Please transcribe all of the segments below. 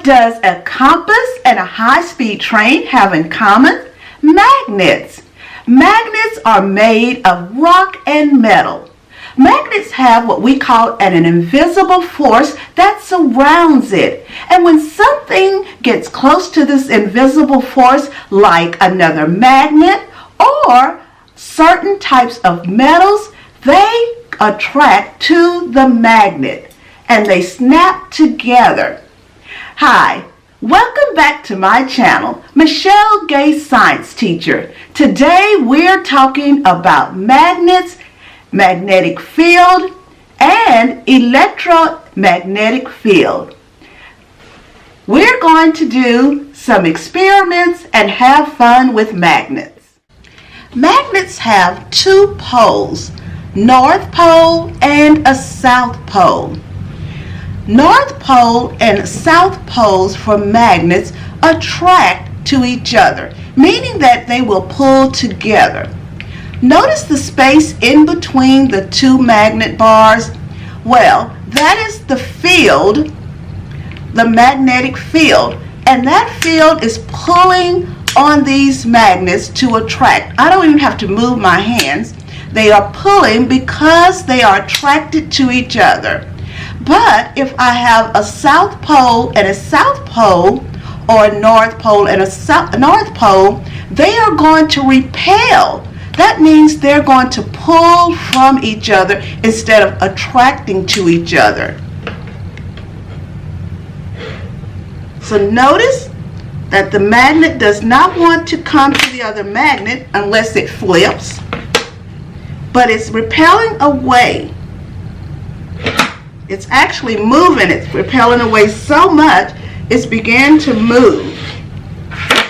What does a compass and a high-speed train have in common? Magnets. Magnets are made of rock and metal. Magnets have what we call an invisible force that surrounds it. And when something gets close to this invisible force, like another magnet or certain types of metals, they attract to the magnet and they snap together. Hi, welcome back to my channel, Michelle Gay Science Teacher. Today we're talking about magnets, magnetic field, and electromagnetic field. We're going to do some experiments and have fun with magnets. Magnets have two poles, North Pole and a South Pole. North Pole and South Poles for magnets attract to each other, meaning that they will pull together. Notice the space in between the two magnet bars? Well, that is the field, the magnetic field, and that field is pulling on these magnets to attract. I don't even have to move my hands. They are pulling because they are attracted to each other. But if I have a South Pole and a South Pole, or a North Pole and a North Pole, they are going to repel. That means they're going to pull from each other instead of attracting to each other. So notice that the magnet does not want to come to the other magnet unless it flips, but it's repelling away. It's actually moving. It's repelling away so much it's beginning to move.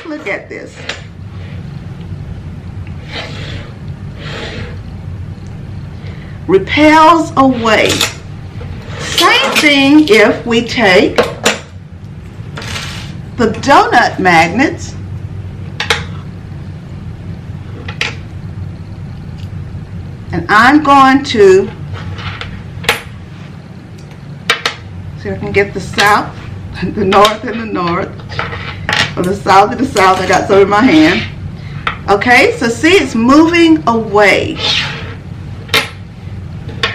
Look at this. Repels away. Same thing if we take the donut magnets and I'm going to see if I can get the south, the north and the north, or the south and the south. I got some in my hand. Okay, so see, it's moving away.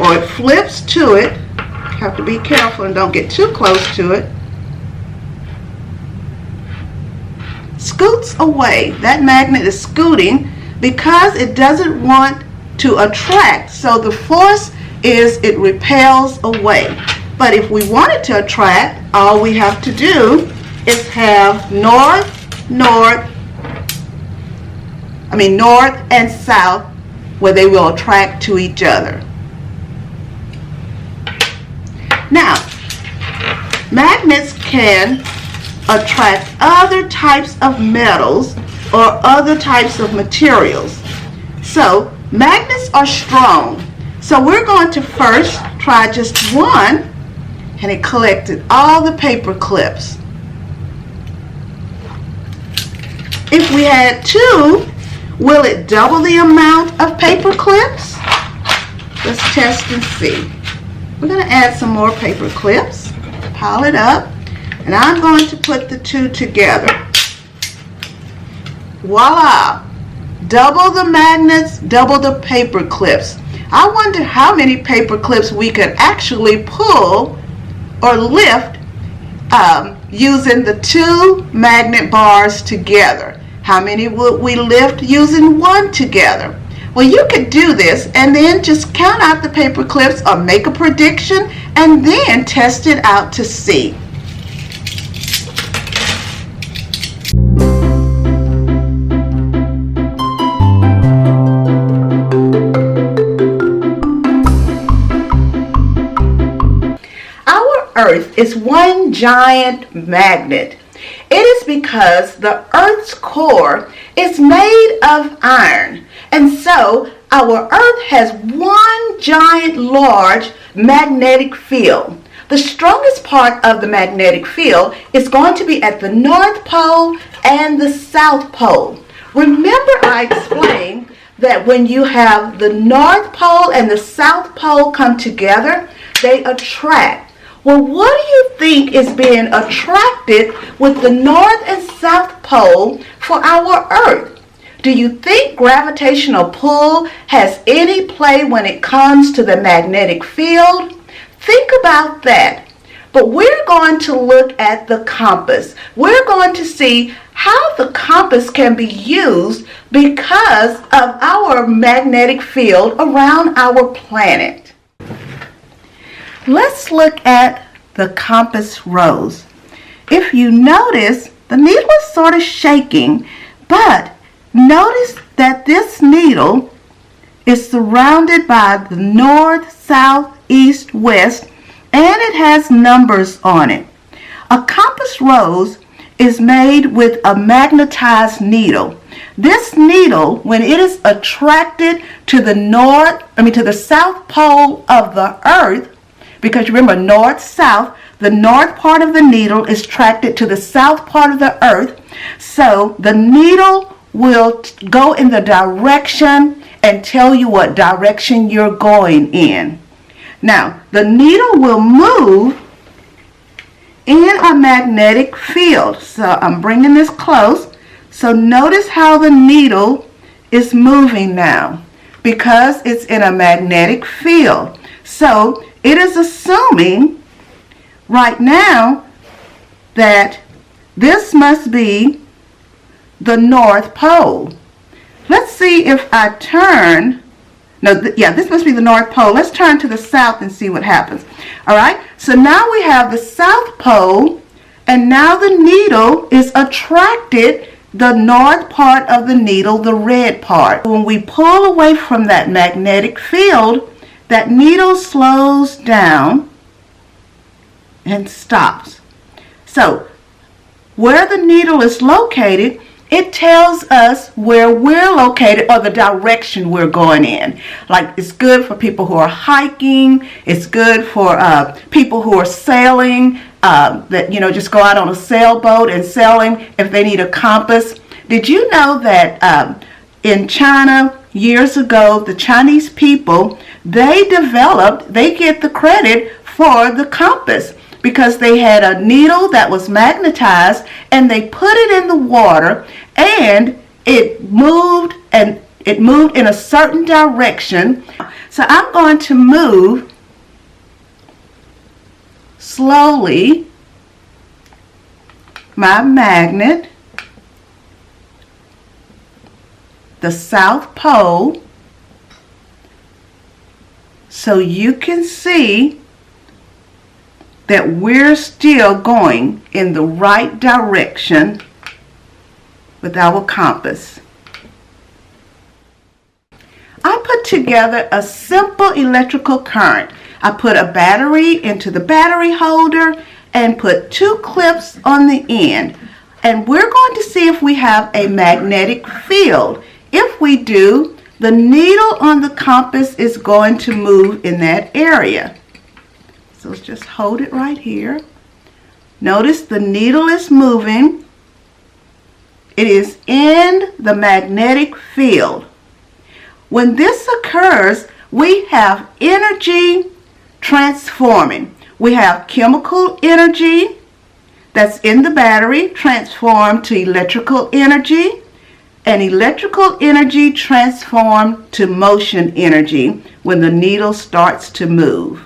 Or it flips to it. You have to be careful and don't get too close to it. Scoots away. That magnet is scooting because it doesn't want to attract. So the force is it repels away. But if we want it to attract, all we have to do is have north and south where they will attract to each other. Now, magnets can attract other types of metals or other types of materials. So, magnets are strong. So we're going to first try just one, and it collected all the paper clips. If we had two, will it double the amount of paper clips? Let's test and see. We're going to add some more paper clips, pile it up, and I'm going to put the two together. Voila! Double the magnets, double the paper clips. I wonder how many paper clips we could actually pull or lift using the two magnet bars together. How many would we lift using one together? Well, you could do this and then just count out the paper clips or make a prediction and then test it out to see. Earth is one giant magnet. It is because the Earth's core is made of iron, and so our Earth has one giant large magnetic field. The strongest part of the magnetic field is going to be at the North Pole and the South Pole. Remember I explained that when you have the North Pole and the South Pole come together, they attract. Well, what do you think is being attracted with the North and South Pole for our Earth? Do you think gravitational pull has any play when it comes to the magnetic field? Think about that. But we're going to look at the compass. We're going to see how the compass can be used because of our magnetic field around our planet. Let's look at the compass rose. If you notice, the needle is sort of shaking, but notice that this needle is surrounded by the north, south, east, west, and it has numbers on it. A compass rose is made with a magnetized needle. This needle, when it is attracted to the south pole of the earth, because remember north, south, the north part of the needle is attracted to the south part of the earth, so the needle will go in the direction and tell you what direction you're going in. Now, the needle will move in a magnetic field. So I'm bringing this close. So notice how the needle is moving now because it's in a magnetic field. So it is assuming right now that this must be the North Pole. Let's see if I turn. This must be the North Pole. Let's turn to the south and see what happens. All right, so now we have the South Pole, and now the needle is attracted the north part of the needle, the red part. When we pull away from that magnetic field, that needle slows down and stops. So where the needle is located, it tells us where we're located or the direction we're going in. Like, it's good for people who are hiking. It's good for people who are sailing, that just go out on a sailboat and sailing if they need a compass. Did you know that in China years ago, the Chinese people, they get the credit for the compass, because they had a needle that was magnetized and they put it in the water and it moved in a certain direction. So I'm going to move slowly my magnet, the South Pole, so you can see that we're still going in the right direction with our compass. I put together a simple electrical current. I put a battery into the battery holder and put 2 clips on the end. And we're going to see if we have a magnetic field. If we do, the needle on the compass is going to move in that area. So let's just hold it right here. Notice the needle is moving. It is in the magnetic field. When this occurs, we have energy transforming. We have chemical energy that's in the battery transformed to electrical energy, and electrical energy transformed to motion energy when the needle starts to move.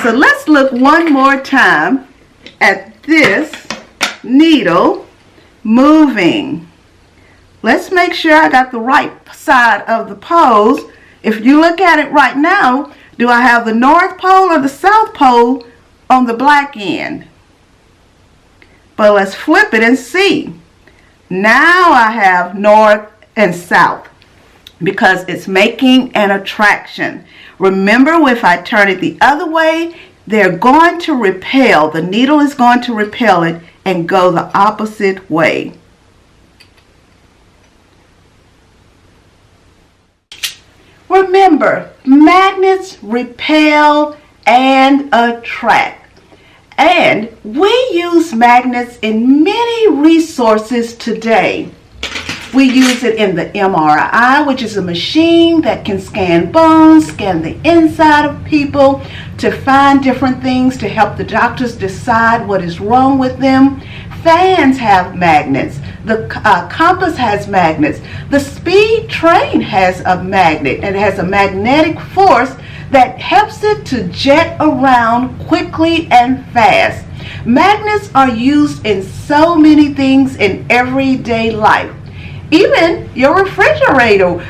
So let's look one more time at this needle moving. Let's make sure I got the right side of the poles. If you look at it right now, do I have the North Pole or the South Pole on the black end? But let's flip it and see. Now I have North and South because it's making an attraction. Remember, if I turn it the other way, they're going to repel. The needle is going to repel it and go the opposite way. Remember, magnets repel and attract. And we use magnets in many resources today. We use it in the MRI, which is a machine that can scan bones, scan the inside of people to find different things to help the doctors decide what is wrong with them. Fans have magnets. The compass has magnets. The speed train has a magnet, and it has a magnetic force that helps it to jet around quickly and fast. Magnets are used in so many things in everyday life. Even your refrigerator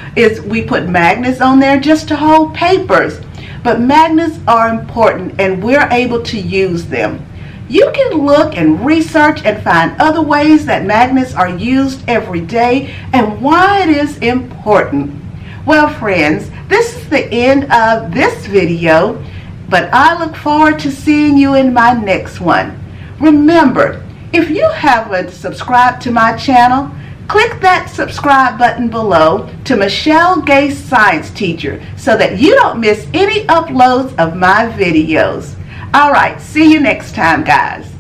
we put magnets on there just to hold papers. But magnets are important, and we're able to use them. You can look and research and find other ways that magnets are used every day and why it is important. Well, friends, this is the end of this video, but I look forward to seeing you in my next one. Remember, if you haven't subscribed to my channel, click that subscribe button below to Michelle Gay Science Teacher so that you don't miss any uploads of my videos. All right, see you next time, guys.